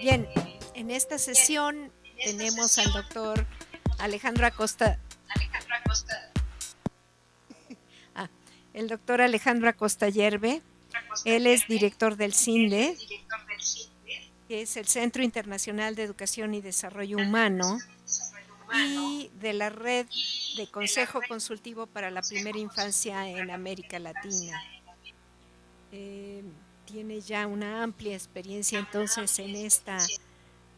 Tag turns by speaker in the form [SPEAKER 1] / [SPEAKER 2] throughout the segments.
[SPEAKER 1] Bien, en esta sesión tenemos al doctor Alejandro Acosta. El doctor Alejandro Acosta Yerbe. Él es director del CINDE, que es el Centro Internacional de Educación y Desarrollo Humano, y de la Red de Consejo Consultivo para la Primera Infancia en América Latina. Tiene ya una amplia experiencia entonces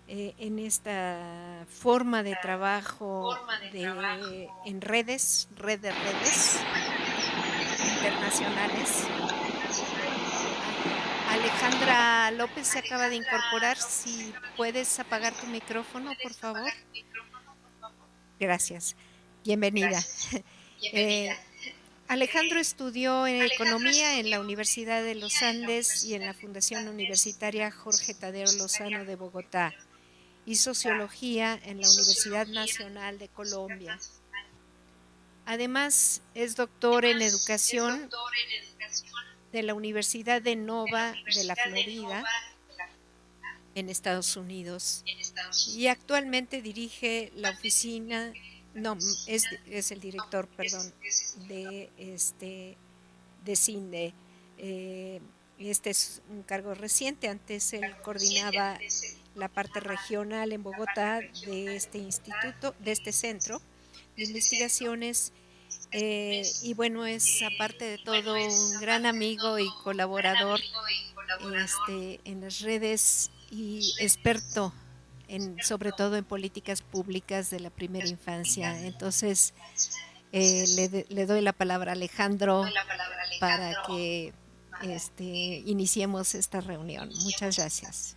[SPEAKER 1] en esta forma de trabajo en red de redes internacionales. Alejandra López se acaba de incorporar. Si puedes apagar tu micrófono, por favor. Gracias. Bienvenida. Alejandro estudió economía en la Universidad de los Andes y en la Fundación Universitaria Jorge Tadeo Lozano de Bogotá, y sociología en la Universidad Nacional de Colombia. Además, es doctor en educación de la Universidad de Nova de la Florida, en Estados Unidos, y actualmente dirige la oficina, es el director, perdón, de CINDE. Este es un cargo reciente. Antes él coordinaba la parte regional en Bogotá de este instituto, de este centro de investigaciones, y bueno, es aparte de todo un gran amigo y colaborador en las redes, y experto sobre todo en políticas públicas de la primera infancia. Entonces le doy la palabra a Alejandro para que iniciemos esta reunión. Muchas gracias.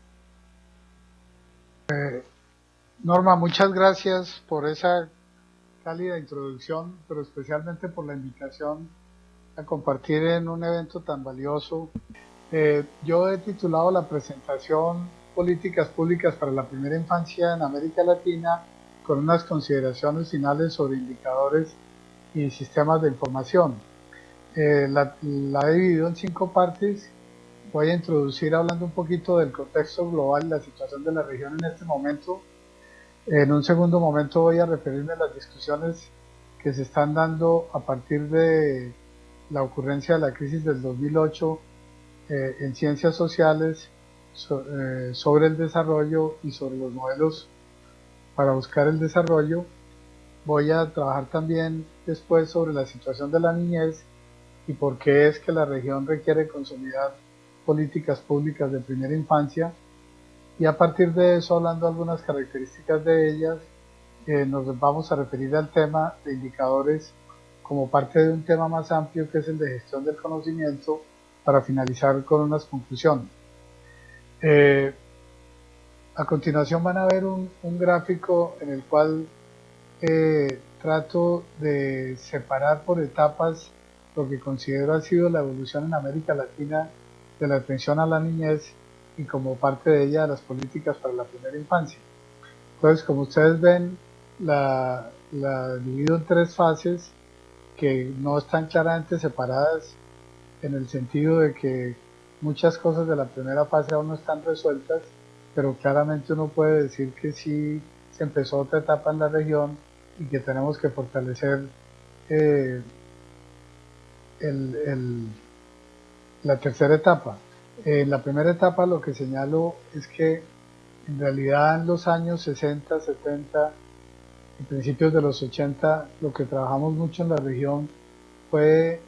[SPEAKER 2] Norma, muchas gracias por esa cálida introducción, pero especialmente por la invitación a compartir en un evento tan valioso. Yo he titulado la presentación Políticas Públicas para la Primera Infancia en América Latina, con unas consideraciones finales sobre indicadores y sistemas de información. La he dividido en 5 partes. Voy a introducir hablando un poquito del contexto global y la situación de la región en este momento. En un segundo momento voy a referirme a las discusiones que se están dando a partir de la ocurrencia de la crisis del 2008 en ciencias sociales, sobre el desarrollo y sobre los modelos para buscar el desarrollo. Voy a trabajar también después sobre la situación de la niñez y por qué es que la región requiere consolidar políticas públicas de primera infancia, y a partir de eso, hablando algunas características de ellas, nos vamos a referir al tema de indicadores como parte de un tema más amplio, que es el de gestión del conocimiento, para finalizar con unas conclusiones. A continuación van a ver un gráfico en el cual trato de separar por etapas lo que considero ha sido la evolución en América Latina de la atención a la niñez, y como parte de ella las políticas para la primera infancia. Entonces, como ustedes ven, la divido en 3 fases que no están claramente separadas, en el sentido de que muchas cosas de la primera fase aún no están resueltas, pero claramente uno puede decir que sí se empezó otra etapa en la región y que tenemos que fortalecer la tercera etapa. En la primera etapa lo que señalo es que en realidad en los años 60, 70 y principios de los 80, lo que trabajamos mucho en la región fue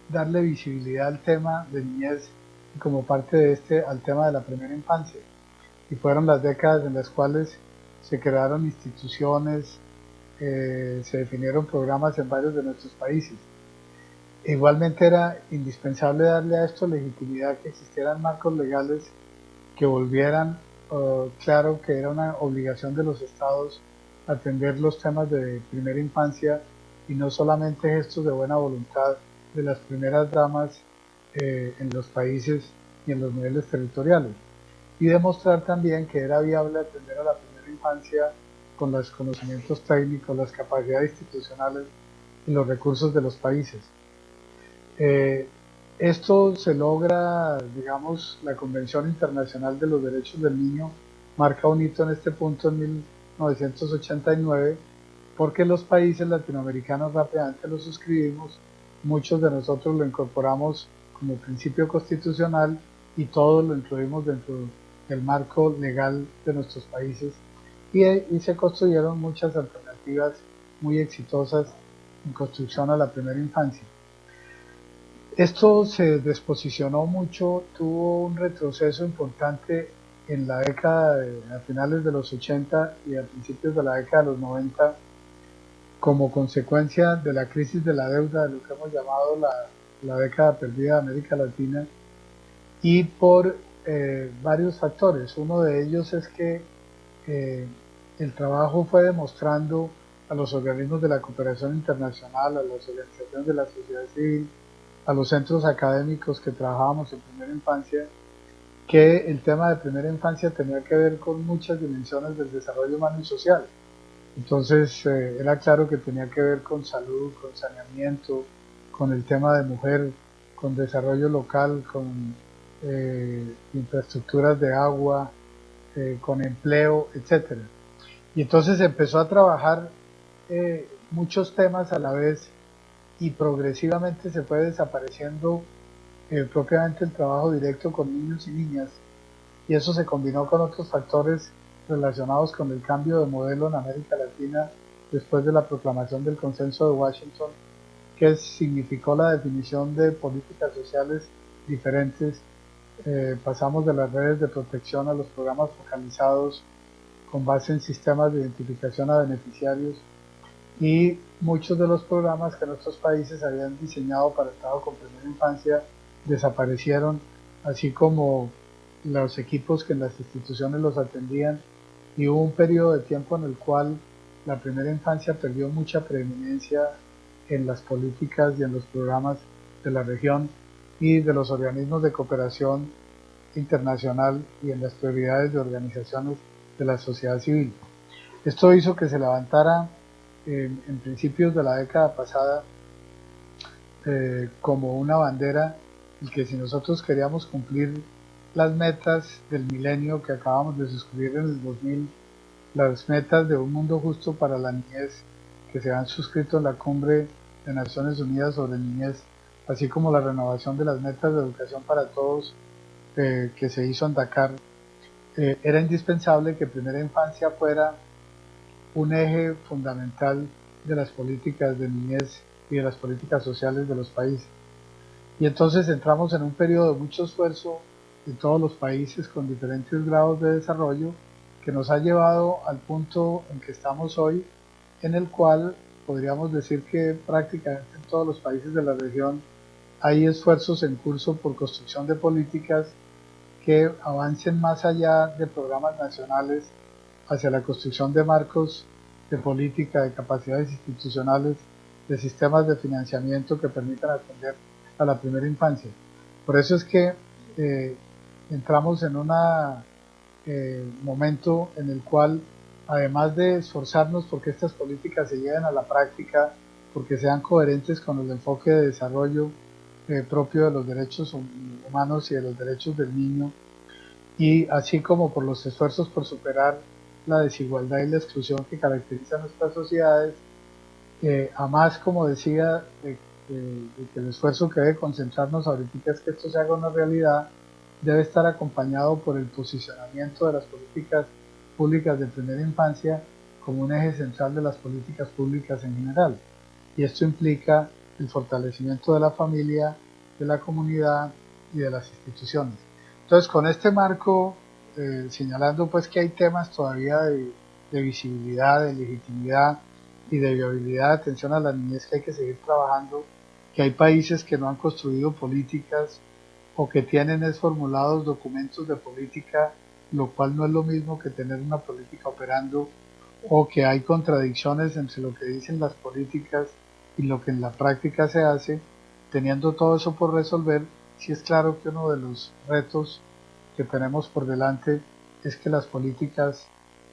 [SPEAKER 2] darle visibilidad al tema de niñez, y como parte de al tema de la primera infancia. Y fueron las décadas en las cuales se crearon instituciones, se definieron programas en varios de nuestros países. Igualmente era indispensable darle a esto legitimidad, que existieran marcos legales que volvieran claro que era una obligación de los estados atender los temas de primera infancia, y no solamente gestos de buena voluntad de las primeras damas en los países y en los niveles territoriales, y demostrar también que era viable atender a la primera infancia con los conocimientos técnicos, las capacidades institucionales y los recursos de los países. Esto se logra, digamos, la Convención Internacional de los Derechos del Niño marca un hito en este punto en 1989, porque los países latinoamericanos rápidamente lo suscribimos, muchos de nosotros lo incorporamos como principio constitucional y todos lo incluimos dentro del marco legal de nuestros países y se construyeron muchas alternativas muy exitosas en construcción a la primera infancia. Esto se desposicionó mucho, tuvo un retroceso importante en la década a finales de los 80 y a principios de la década de los 90 como consecuencia de la crisis de la deuda, de lo que hemos llamado la década perdida de América Latina, y por varios factores. Uno de ellos es que el trabajo fue demostrando a los organismos de la cooperación internacional, a las organizaciones de la sociedad civil, a los centros académicos que trabajábamos en primera infancia, que el tema de primera infancia tenía que ver con muchas dimensiones del desarrollo humano y social. Entonces era claro que tenía que ver con salud, con saneamiento, con el tema de mujer, con desarrollo local, con infraestructuras de agua, con empleo, etcétera. Y entonces empezó a trabajar muchos temas a la vez y progresivamente se fue desapareciendo propiamente el trabajo directo con niños y niñas, y eso se combinó con otros factores relacionados con el cambio de modelo en América Latina después de la proclamación del Consenso de Washington, que significó la definición de políticas sociales diferentes. Pasamos de las redes de protección a los programas focalizados con base en sistemas de identificación a beneficiarios, y muchos de los programas que nuestros países habían diseñado para el trabajo con primera infancia desaparecieron, así como los equipos que en las instituciones los atendían, y hubo un periodo de tiempo en el cual la primera infancia perdió mucha preeminencia en las políticas y en los programas de la región y de los organismos de cooperación internacional y en las prioridades de organizaciones de la sociedad civil. Esto hizo que se levantara en principios de la década pasada como una bandera el que si nosotros queríamos cumplir las metas del milenio que acabamos de suscribir en el 2000, las metas de un mundo justo para la niñez que se han suscrito en la Cumbre de Naciones Unidas sobre Niñez, así como la renovación de las metas de educación para todos que se hizo en Dakar, era indispensable que primera infancia fuera un eje fundamental de las políticas de niñez y de las políticas sociales de los países. Y entonces entramos en un periodo de mucho esfuerzo de todos los países con diferentes grados de desarrollo que nos ha llevado al punto en que estamos hoy, en el cual podríamos decir que prácticamente en todos los países de la región hay esfuerzos en curso por construcción de políticas que avancen más allá de programas nacionales hacia la construcción de marcos de política, de capacidades institucionales, de sistemas de financiamiento que permitan atender a la primera infancia. Por eso es que entramos en un momento en el cual, además de esforzarnos porque estas políticas se lleven a la práctica, porque sean coherentes con el enfoque de desarrollo propio de los derechos humanos y de los derechos del niño, y así como por los esfuerzos por superar la desigualdad y la exclusión que caracteriza nuestras sociedades, a más, como decía, de que el esfuerzo que debe concentrarnos ahorita es que esto se haga una realidad, debe estar acompañado por el posicionamiento de las políticas públicas de primera infancia como un eje central de las políticas públicas en general. Y esto implica el fortalecimiento de la familia, de la comunidad y de las instituciones. Entonces, con este marco, señalando pues que hay temas todavía de visibilidad, de legitimidad y de viabilidad de atención a la niñez que hay que seguir trabajando, que hay países que no han construido políticas o que tienen formulados documentos de política, lo cual no es lo mismo que tener una política operando, o que hay contradicciones entre lo que dicen las políticas y lo que en la práctica se hace. Teniendo todo eso por resolver, sí es claro que uno de los retos que tenemos por delante es que las políticas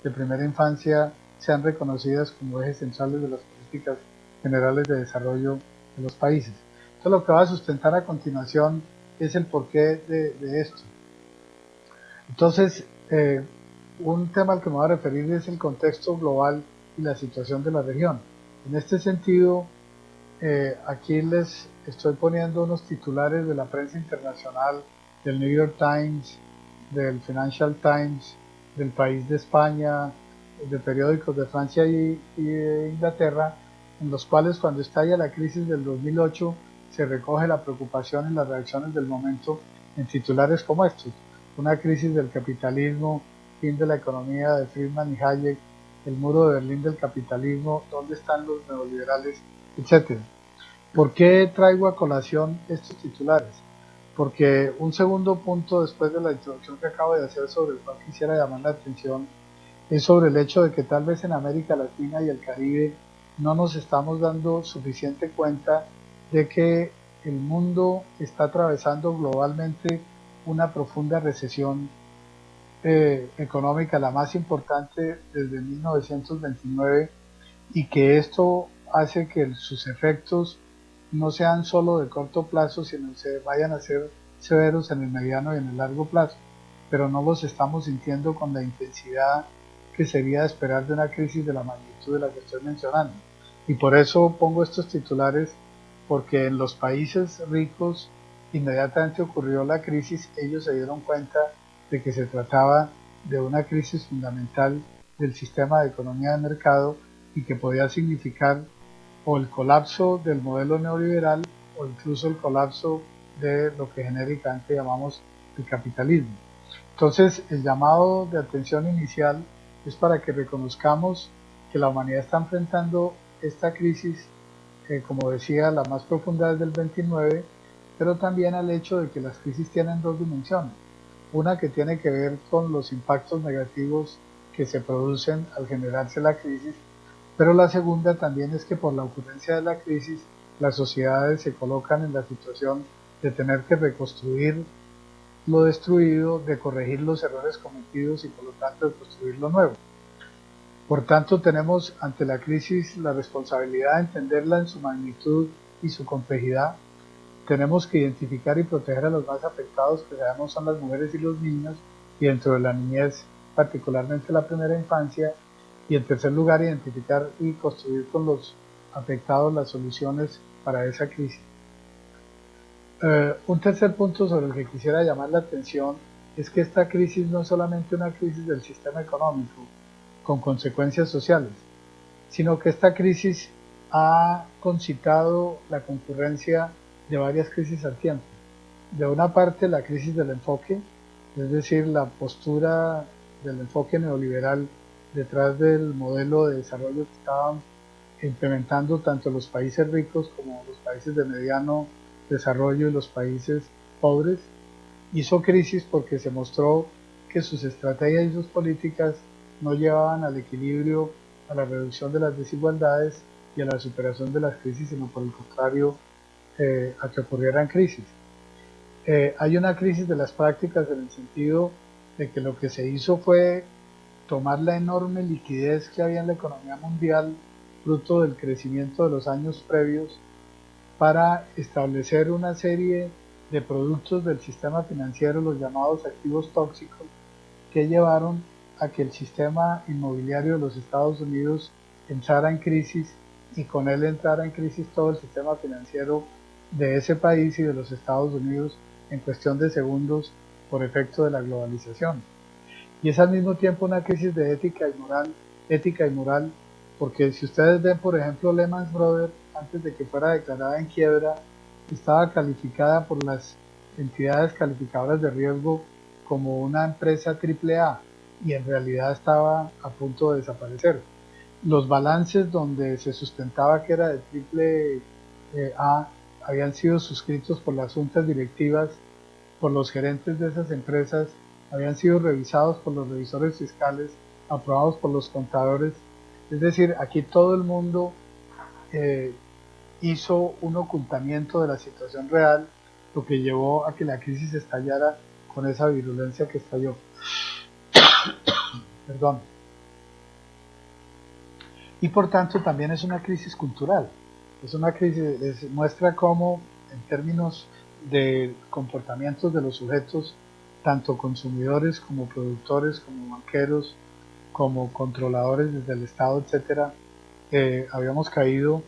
[SPEAKER 2] de primera infancia sean reconocidas como ejes centrales de las políticas generales de desarrollo de los países. Entonces, lo que va a sustentar a continuación es el porqué de esto. Entonces, un tema al que me voy a referir es el contexto global y la situación de la región. En este sentido, aquí les estoy poniendo unos titulares de la prensa internacional, del New York Times, del Financial Times, del País de España, de periódicos de Francia y de Inglaterra, en los cuales cuando estalla la crisis del 2008 se recoge la preocupación y las reacciones del momento en titulares como estos: una crisis del capitalismo, fin de la economía de Friedman y Hayek, el muro de Berlín del capitalismo, ¿dónde están los neoliberales?, etcétera. ¿Por qué traigo a colación estos titulares? Porque un segundo punto después de la introducción que acabo de hacer, sobre el cual quisiera llamar la atención, es sobre el hecho de que tal vez en América Latina y el Caribe no nos estamos dando suficiente cuenta de que el mundo está atravesando globalmente una profunda recesión económica, la más importante desde 1929, y que esto hace que sus efectos no sean solo de corto plazo, sino se vayan a ser severos en el mediano y en el largo plazo, pero no los estamos sintiendo con la intensidad que sería de esperar de una crisis de la magnitud de la que estoy mencionando. Y por eso pongo estos titulares, porque en los países ricos inmediatamente ocurrió la crisis, ellos se dieron cuenta de que se trataba de una crisis fundamental del sistema de economía de mercado y que podía significar o el colapso del modelo neoliberal o incluso el colapso de lo que genéricamente llamamos el capitalismo. Entonces, el llamado de atención inicial es para que reconozcamos que la humanidad está enfrentando esta crisis, como decía, la más profunda desde el 29, pero también al hecho de que las crisis tienen dos dimensiones. Una que tiene que ver con los impactos negativos que se producen al generarse la crisis, pero la segunda también es que por la ocurrencia de la crisis, las sociedades se colocan en la situación de tener que reconstruir lo destruido, de corregir los errores cometidos y por lo tanto de construir lo nuevo. Por tanto, tenemos ante la crisis la responsabilidad de entenderla en su magnitud y su complejidad. Tenemos que identificar y proteger a los más afectados, que sabemos son las mujeres y los niños, y dentro de la niñez, particularmente la primera infancia. Y en tercer lugar, identificar y construir con los afectados las soluciones para esa crisis. Un tercer punto sobre el que quisiera llamar la atención es que esta crisis no es solamente una crisis del sistema económico con consecuencias sociales, sino que esta crisis ha concitado la concurrencia de varias crisis al tiempo. De una parte, la crisis del enfoque, es decir, la postura del enfoque neoliberal detrás del modelo de desarrollo que estaban implementando tanto los países ricos como los países de mediano desarrollo y los países pobres. Hizo crisis porque se mostró que sus estrategias y sus políticas no llevaban al equilibrio, a la reducción de las desigualdades y a la superación de las crisis, sino por el contrario, a que ocurrieran crisis. Hay una crisis de las prácticas en el sentido de que lo que se hizo fue tomar la enorme liquidez que había en la economía mundial, fruto del crecimiento de los años previos, para establecer una serie de productos del sistema financiero, los llamados activos tóxicos, que llevaron a que el sistema inmobiliario de los Estados Unidos entrara en crisis y con él entrara en crisis todo el sistema financiero de ese país y de los Estados Unidos en cuestión de segundos por efecto de la globalización. Y es al mismo tiempo una crisis de ética y moral, porque si ustedes ven, por ejemplo, Lehman Brothers, antes de que fuera declarada en quiebra, estaba calificada por las entidades calificadoras de riesgo como una empresa AAA y en realidad estaba a punto de desaparecer. Los balances donde se sustentaba que era de triple A habían sido suscritos por las juntas directivas, por los gerentes de esas empresas, habían sido revisados por los revisores fiscales, aprobados por los contadores. Es decir, aquí todo el mundo hizo un ocultamiento de la situación real, lo que llevó a que la crisis estallara con esa virulencia que estalló. Perdón. Y por tanto también es una crisis cultural. Es una crisis, muestra cómo en términos de comportamientos de los sujetos, tanto consumidores como productores, como banqueros, como controladores desde el Estado, etcétera, habíamos caído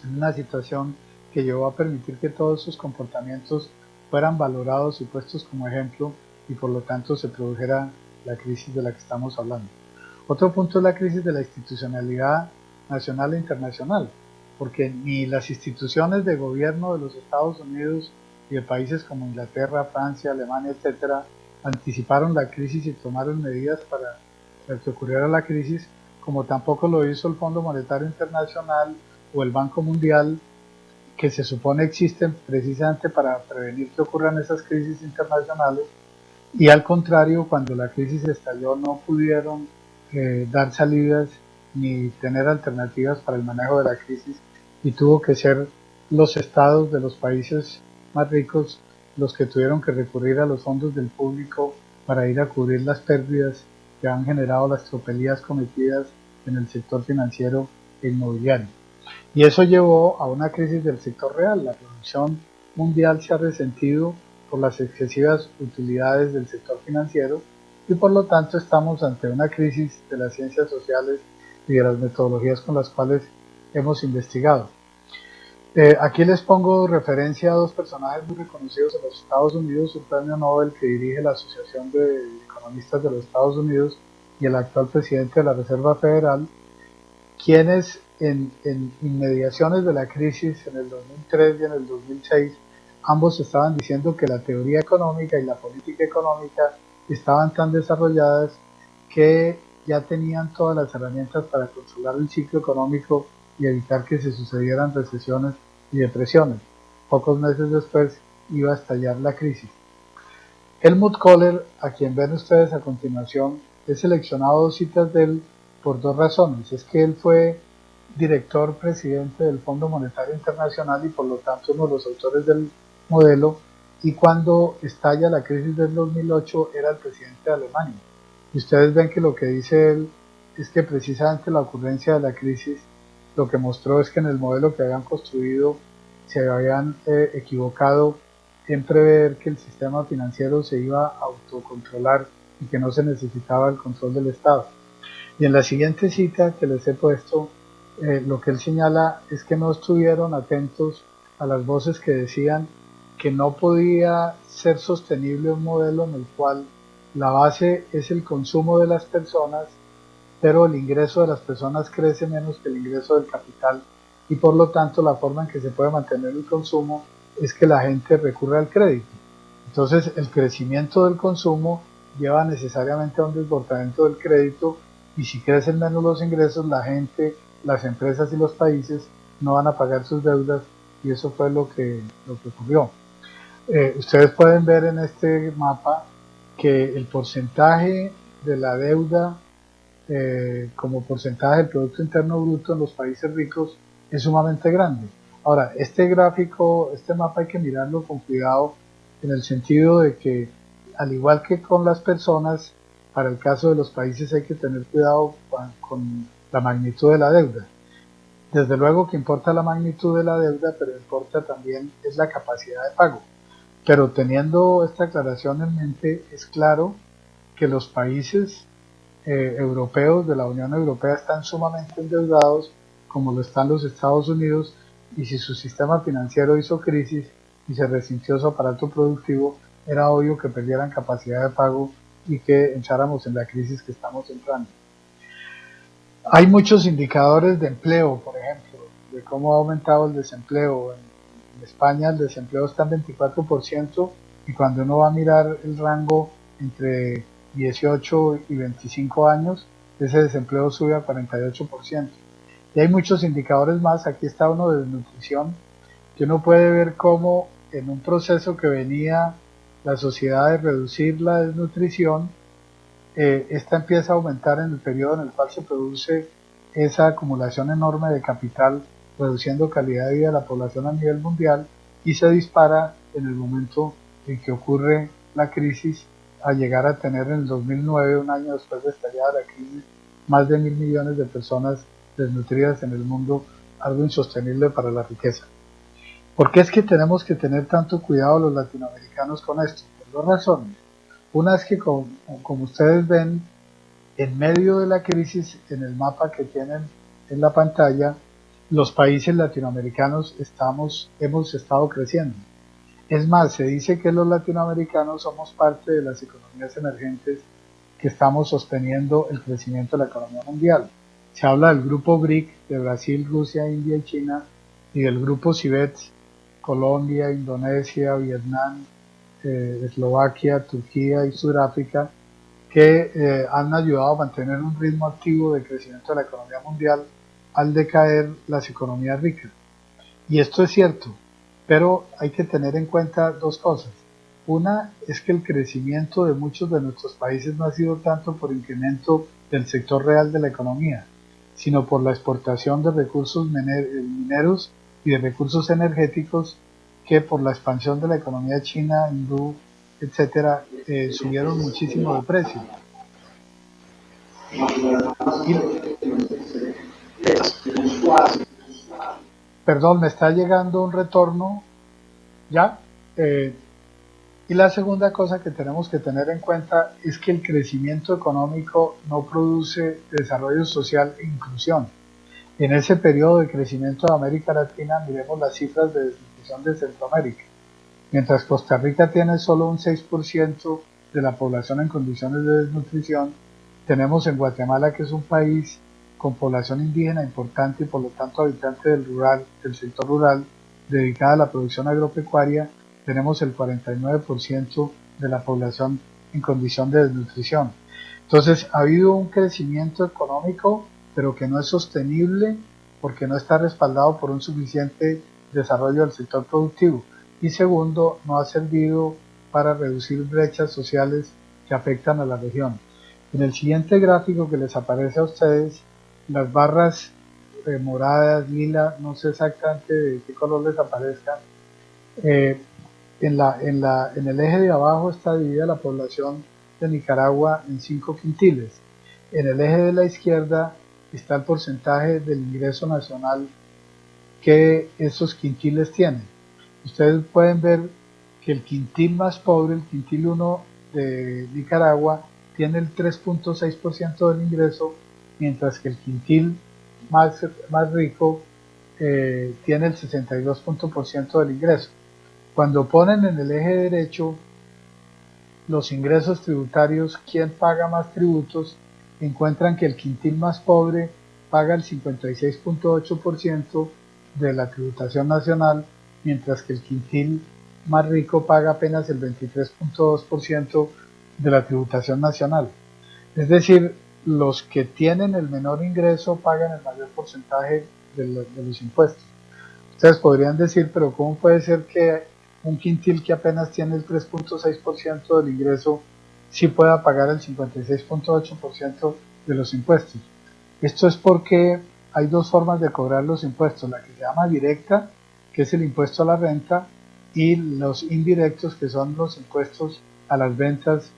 [SPEAKER 2] en una situación que llevó a permitir que todos esos comportamientos fueran valorados y puestos como ejemplo y por lo tanto se produjera la crisis de la que estamos hablando. Otro punto es la crisis de la institucionalidad nacional e internacional, porque ni las instituciones de gobierno de los Estados Unidos y de países como Inglaterra, Francia, Alemania, etcétera, anticiparon la crisis y tomaron medidas para que ocurriera la crisis, como tampoco lo hizo el Fondo Monetario Internacional o el Banco Mundial, que se supone existen precisamente para prevenir que ocurran esas crisis internacionales, y al contrario, cuando la crisis estalló no pudieron dar salidas ni tener alternativas para el manejo de la crisis y tuvo que ser los estados de los países más ricos los que tuvieron que recurrir a los fondos del público para ir a cubrir las pérdidas que han generado las tropelías cometidas en el sector financiero e inmobiliario. Y eso llevó a una crisis del sector real. La producción mundial se ha resentido por las excesivas utilidades del sector financiero y por lo tanto estamos ante una crisis de las ciencias sociales y de las metodologías con las cuales hemos investigado. Aquí les pongo referencia a dos personajes muy reconocidos en los Estados Unidos, un premio Nobel que dirige la Asociación de Economistas de los Estados Unidos y el actual presidente de la Reserva Federal, quienes en inmediaciones de la crisis en el 2003 y en el 2006, ambos estaban diciendo que la teoría económica y la política económica estaban tan desarrolladas que ya tenían todas las herramientas para controlar el ciclo económico y evitar que se sucedieran recesiones y depresiones. Pocos meses después iba a estallar la crisis. Helmut Kohler, a quien ven ustedes a continuación, he seleccionado dos citas de él por dos razones. Es que él fue director presidente del Fondo Monetario Internacional y por lo tanto uno de los autores del modelo, y cuando estalla la crisis del 2008 era el presidente de Alemania. Y ustedes ven que lo que dice él es que precisamente la ocurrencia de la crisis lo que mostró es que en el modelo que habían construido se habían equivocado en prever que el sistema financiero se iba a autocontrolar y que no se necesitaba el control del Estado. Y en la siguiente cita que les he puesto, lo que él señala es que no estuvieron atentos a las voces que decían que no podía ser sostenible un modelo en el cual la base es el consumo de las personas, pero el ingreso de las personas crece menos que el ingreso del capital y por lo tanto la forma en que se puede mantener el consumo es que la gente recurre al crédito. Entonces el crecimiento del consumo lleva necesariamente a un desbordamiento del crédito y si crecen menos los ingresos, la gente, las empresas y los países no van a pagar sus deudas y eso fue lo que ocurrió. Ustedes pueden ver en este mapa que el porcentaje de la deuda como porcentaje del Producto Interno Bruto en los países ricos es sumamente grande. Ahora, este gráfico, este mapa hay que mirarlo con cuidado en el sentido de que, al igual que con las personas, para el caso de los países hay que tener cuidado con la magnitud de la deuda. Desde luego que importa la magnitud de la deuda, pero importa también es la capacidad de pago. Pero teniendo esta aclaración en mente, es claro que los países europeos de la Unión Europea están sumamente endeudados, como lo están los Estados Unidos, y si su sistema financiero hizo crisis y se resintió su aparato productivo, era obvio que perdieran capacidad de pago y que entráramos en la crisis que estamos entrando. Hay muchos indicadores de empleo, por ejemplo, de cómo ha aumentado el desempleo. En España el desempleo está en 24% y cuando uno va a mirar el rango entre 18 y 25 años, ese desempleo sube a 48%. Y hay muchos indicadores más, aquí está uno de desnutrición, que uno puede ver cómo en un proceso que venía la sociedad de reducir la desnutrición, esta empieza a aumentar en el periodo en el cual se produce esa acumulación enorme de capital, reduciendo calidad de vida de la población a nivel mundial, y se dispara en el momento en que ocurre la crisis, a llegar a tener en el 2009, un año después de estallar la crisis, más de 1.000 millones de personas desnutridas en el mundo, algo insostenible para la riqueza. ¿Por qué es que tenemos que tener tanto cuidado los latinoamericanos con esto? Por dos razones. Una es que, como ustedes ven, en medio de la crisis, en el mapa que tienen en la pantalla, los países latinoamericanos hemos estado creciendo. Es más, se dice que los latinoamericanos somos parte de las economías emergentes que estamos sosteniendo el crecimiento de la economía mundial. Se habla del grupo BRIC de Brasil, Rusia, India y China, y del grupo CIBET, Colombia, Indonesia, Vietnam, Eslovaquia, Turquía y Sudáfrica, que han ayudado a mantener un ritmo activo de crecimiento de la economía mundial al decaer las economías ricas. Y esto es cierto, pero hay que tener en cuenta dos cosas. Una es que el crecimiento de muchos de nuestros países no ha sido tanto por incremento del sector real de la economía, sino por la exportación de recursos mineros y de recursos energéticos que por la expansión de la economía china, hindú, etcétera, subieron muchísimo de precio. Perdón, me está llegando un retorno, ¿ya? Y la segunda cosa que tenemos que tener en cuenta es que el crecimiento económico no produce desarrollo social e inclusión. En ese periodo de crecimiento de América Latina, miremos las cifras de desnutrición de Centroamérica. Mientras Costa Rica tiene solo un 6% de la población en condiciones de desnutrición, tenemos en Guatemala, que es un país con población indígena importante y por lo tanto habitante del sector rural, dedicada a la producción agropecuaria, tenemos el 49% de la población en condición de desnutrición. Entonces, ha habido un crecimiento económico, pero que no es sostenible porque no está respaldado por un suficiente desarrollo del sector productivo. Y segundo, no ha servido para reducir brechas sociales que afectan a la región. En el siguiente gráfico que les aparece a ustedes, las barras moradas, lila, no sé exactamente de qué color les aparezcan, eh, en el eje de abajo está dividida la población de Nicaragua en 5 quintiles. En el eje de la izquierda está el porcentaje del ingreso nacional que esos quintiles tienen. Ustedes pueden ver que el quintil más pobre, el quintil 1 de Nicaragua, tiene el 3.6% del ingreso, mientras que el quintil más rico tiene el 62% del ingreso. Cuando ponen en el eje derecho los ingresos tributarios, quién paga más tributos, encuentran que el quintil más pobre paga el 56.8% de la tributación nacional, mientras que el quintil más rico paga apenas el 23.2% de la tributación nacional. Es decir, los que tienen el menor ingreso pagan el mayor porcentaje de los impuestos. Ustedes podrían decir, pero ¿cómo puede ser que un quintil que apenas tiene el 3.6% del ingreso sí pueda pagar el 56.8% de los impuestos? Esto es porque hay dos formas de cobrar los impuestos, la que se llama directa, que es el impuesto a la renta, y los indirectos, que son los impuestos a las ventas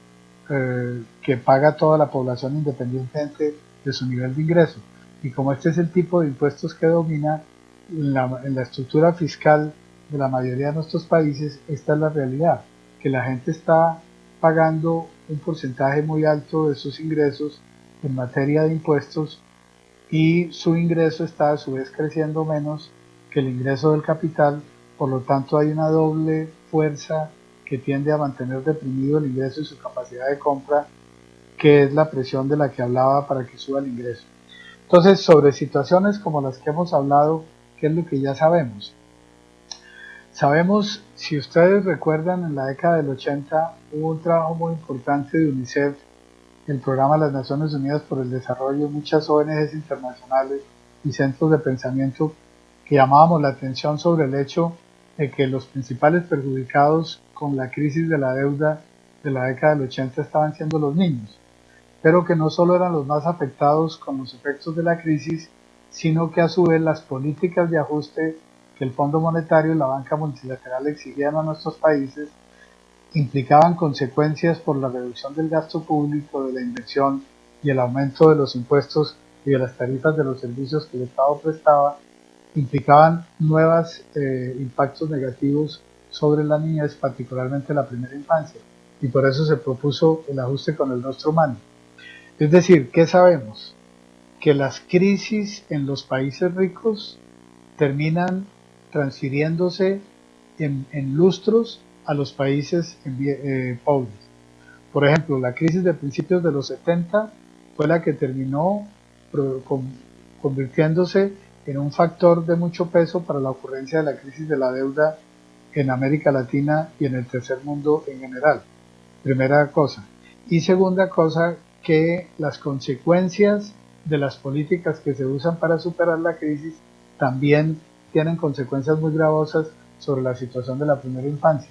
[SPEAKER 2] que paga toda la población independientemente de su nivel de ingreso. Y como este es el tipo de impuestos que domina en la estructura fiscal de la mayoría de nuestros países, esta es la realidad, que la gente está pagando un porcentaje muy alto de sus ingresos en materia de impuestos y su ingreso está a su vez creciendo menos que el ingreso del capital, por lo tanto hay una doble fuerza que tiende a mantener deprimido el ingreso y su capacidad de compra, que es la presión de la que hablaba para que suba el ingreso. Entonces, sobre situaciones como las que hemos hablado, ¿qué es lo que ya sabemos? Sabemos, si ustedes recuerdan, en la década del 80 hubo un trabajo muy importante de UNICEF, el Programa de las Naciones Unidas por el Desarrollo, muchas ONGs internacionales y centros de pensamiento que llamábamos la atención sobre el hecho de que los principales perjudicados con la crisis de la deuda de la década del 80 estaban siendo los niños, pero que no solo eran los más afectados con los efectos de la crisis, sino que a su vez las políticas de ajuste que el Fondo Monetario y la banca multilateral exigían a nuestros países implicaban consecuencias por la reducción del gasto público, de la inversión y el aumento de los impuestos y de las tarifas de los servicios que el Estado prestaba, implicaban nuevos impactos negativos sobre la niñez, particularmente la primera infancia. y por eso se propuso el ajuste con el nostro humano. Es decir, ¿qué sabemos? Que las crisis en los países ricos terminan transfiriéndose en lustros a los países pobres. Por ejemplo, la crisis de principios de los 70 fue la que terminó convirtiéndose en un factor de mucho peso para la ocurrencia de la crisis de la deuda en América Latina y en el tercer mundo en general. Primera cosa. Y segunda cosa, que las consecuencias de las políticas que se usan para superar la crisis también tienen consecuencias muy gravosas sobre la situación de la primera infancia.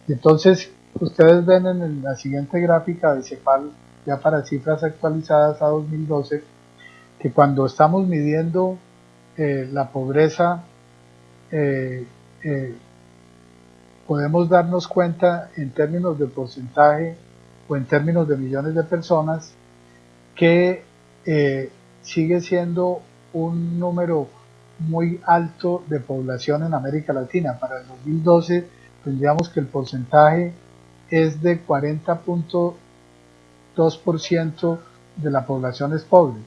[SPEAKER 2] Entonces, ustedes ven en la siguiente gráfica de CEPAL, ya para cifras actualizadas a 2012, que cuando estamos midiendo la pobreza, podemos darnos cuenta en términos de porcentaje o en términos de millones de personas que sigue siendo un número muy alto de población en América Latina. Para el 2012 tendríamos que el porcentaje es de 40.2% de la población es pobre,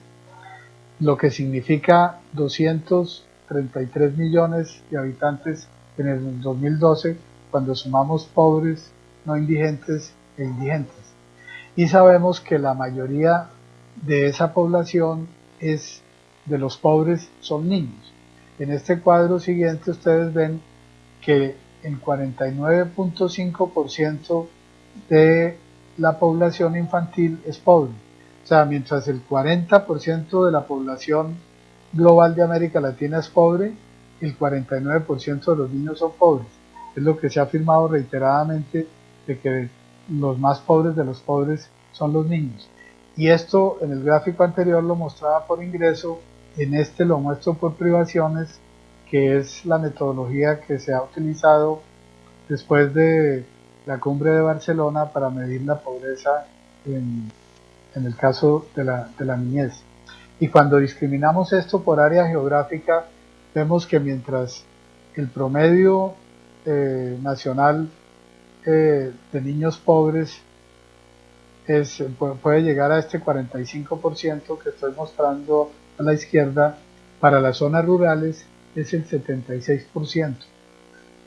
[SPEAKER 2] lo que significa 233 millones de habitantes en el 2012 cuando sumamos pobres, no indigentes e indigentes. Y sabemos que la mayoría de esa población de los pobres son niños. En este cuadro siguiente ustedes ven que el 49.5% de la población infantil es pobre. O sea, mientras el 40% de la población global de América Latina es pobre, el 49% de los niños son pobres. Es lo que se ha afirmado reiteradamente, de que los más pobres de los pobres son los niños. Y esto en el gráfico anterior lo mostraba por ingreso, en este lo muestro por privaciones, que es la metodología que se ha utilizado después de la cumbre de Barcelona para medir la pobreza en el caso de la niñez. Y cuando discriminamos esto por área geográfica, vemos que mientras el promedio nacional de niños pobres puede llegar a este 45% que estoy mostrando a la izquierda, para las zonas rurales es el 76%.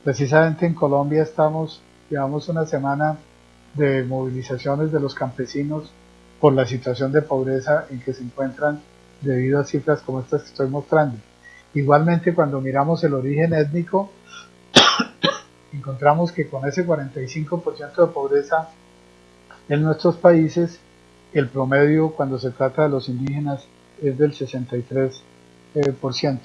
[SPEAKER 2] Precisamente en Colombia llevamos una semana de movilizaciones de los campesinos por la situación de pobreza en que se encuentran debido a cifras como estas que estoy mostrando. Igualmente, cuando miramos el origen étnico, encontramos que con ese 45% de pobreza en nuestros países, el promedio cuando se trata de los indígenas es del 63%.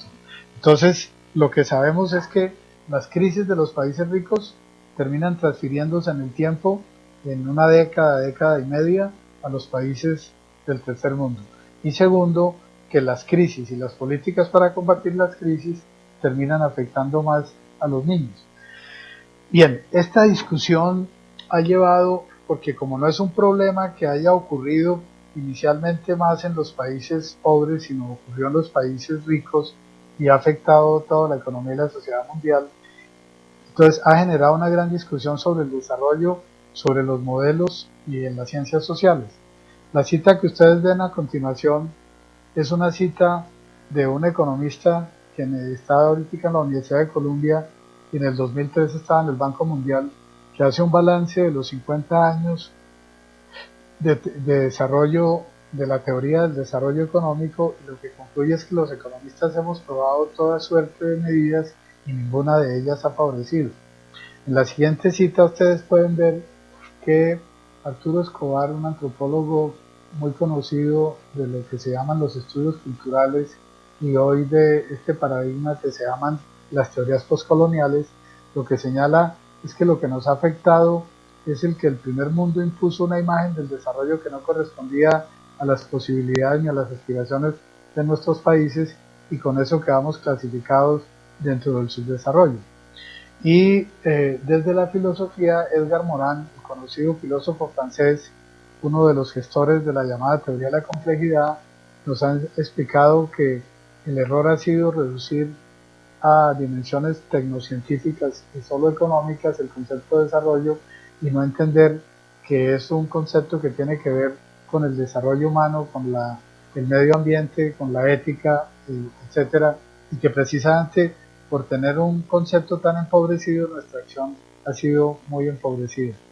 [SPEAKER 2] Entonces, lo que sabemos es que las crisis de los países ricos terminan transfiriéndose en el tiempo, en una década, década y media, a los países del tercer mundo. Y segundo, que las crisis y las políticas para combatir las crisis terminan afectando más a los niños. Bien, esta discusión ha llevado, porque como no es un problema que haya ocurrido inicialmente más en los países pobres, sino ocurrió en los países ricos y ha afectado toda la economía y la sociedad mundial, entonces ha generado una gran discusión sobre el desarrollo, sobre los modelos y en las ciencias sociales. La cita que ustedes ven a continuación es una cita de un economista que está ahorita en la Universidad de Columbia y en el 2003 estaba en el Banco Mundial, que hace un balance de los 50 años de desarrollo de la teoría del desarrollo económico, y lo que concluye es que los economistas hemos probado toda suerte de medidas y ninguna de ellas ha favorecido. En la siguiente cita ustedes pueden ver que Arturo Escobar, un antropólogo muy conocido de lo que se llaman los estudios culturales y hoy de este paradigma que se llaman las teorías postcoloniales, lo que señala es que lo que nos ha afectado es el que el primer mundo impuso una imagen del desarrollo que no correspondía a las posibilidades ni a las aspiraciones de nuestros países, y con eso quedamos clasificados dentro del subdesarrollo. Y desde la filosofía, Edgar Morin, el conocido filósofo francés, uno de los gestores de la llamada teoría de la complejidad, nos ha explicado que el error ha sido reducir a dimensiones tecnocientíficas y solo económicas el concepto de desarrollo y no entender que es un concepto que tiene que ver con el desarrollo humano, con el medio ambiente, con la ética, etcétera, y que precisamente por tener un concepto tan empobrecido, nuestra acción ha sido muy empobrecida.